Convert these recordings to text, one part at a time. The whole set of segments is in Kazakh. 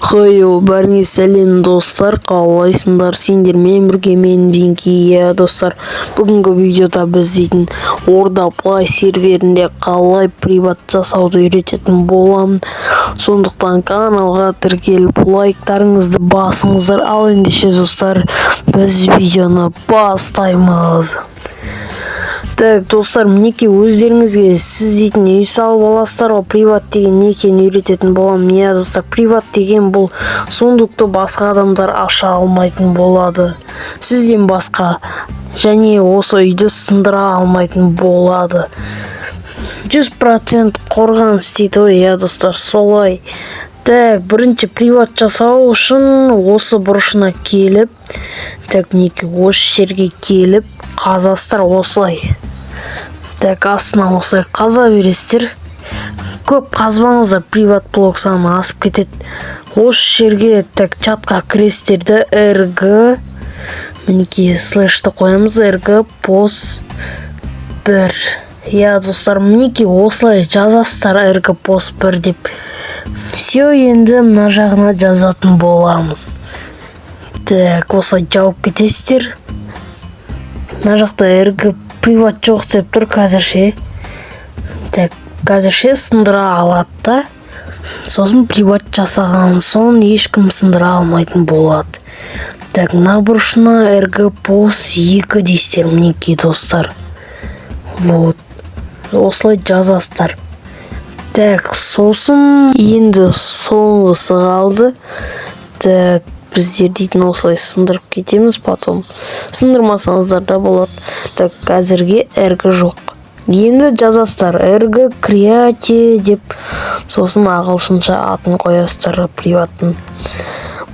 Хойо, бәріңе сәлем достар, қалайсыңдар? Сендермен бірге мен Винки. Достар, бүгінгі видеода біз дейтін Орда Play серверінде қалай приват жасауды үйрететін боламын. Сондықтан каналға тіркеліп лайктарыңызды басыңыздар. Ал ендеше достар, біз видеоны бастаймыз. Так, достар, мінекей өздеріңізге сіз дейтін үй салып аласыздар ғой, приват деген не екенін үйрететін боламын. Иә достар, приват деген бұл сундукты басқа адамдар аша алмайтын болады. Сізден басқа және осы үйді сындыра алмайтын болады. 100% қорғаныс дейді ғой, иә достар, солай. Так, бірінші приват жасау үшін осы бұрышына келіп, так, мінекей осы жерге келіп қазасыздар осылай. Так, астына осылай қаза бересіздер. Көп қазбаңыздар, приват блок саны асып кетеді. Осы жерге так чатқа кіресіздерді rg мінекей слэшті қоямыз, rg post 1. Я достар, мінекей осылай жазасыздар rg post 1 деп. Все, енді мына жағына жазатын боламыз. Так, осылай жауып кетесіздер. Мына жақта rg приват жоқ деп тұр қазірше. Так, қазірше сындыра алады да. Сосын приват жасаған соң ешкім сындыра алмайтын болады. Так, мына бұрышына rg post 2 дейсіздер, мінекей достар. Вот, осылай жазасыздар. Так, сосын енді соңғысы қалды. Так, біздер дейтін осылай сындырып кетеміз, потом сындырмасаңыздар да болады. Так, әзірге rg жоқ. Енді жазасыздар rg create деп, сосын ағылшынша атын қоясыздар приваттың.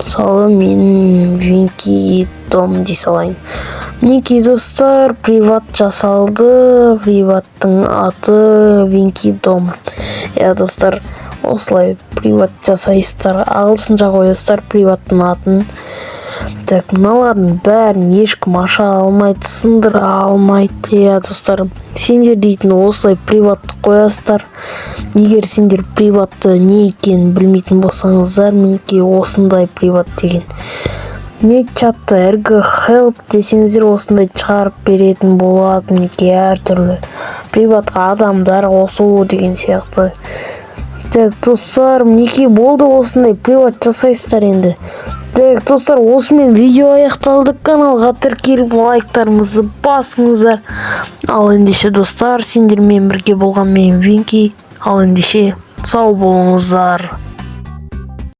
Мысалы, мен Винки дом дей салайын. Мінекей достар, приват жасалды. Приваттың аты Винки дом. Я достар, осылай приват жасайсыздар, ағылшынша қоясыздар приваттың атын. Так, мыналардың бәрін ешкім аша алмайды, сындыра алмайды. Я достар, сендер дейтін осылай приватты қоясыздар. Егер сендер приватты не екенін білмейтін болсаңыздар, мінекей осындай приват деген. Не чатты rg help десеңіздер осындай шығарып беретін болады. Мінекей әртүрлі приватқа адамдар қосу деген сияқты. Так, достар, мінекей болды, осындай приват жасайсыздар енді. Так, достар, осымен видео аяқталды. Каналға тіркеліп лайктарыңызды басыңыздар. Ал ендеше достар, сендермен бірге болған мен Винки. Ал ендеше сау болыңыздар.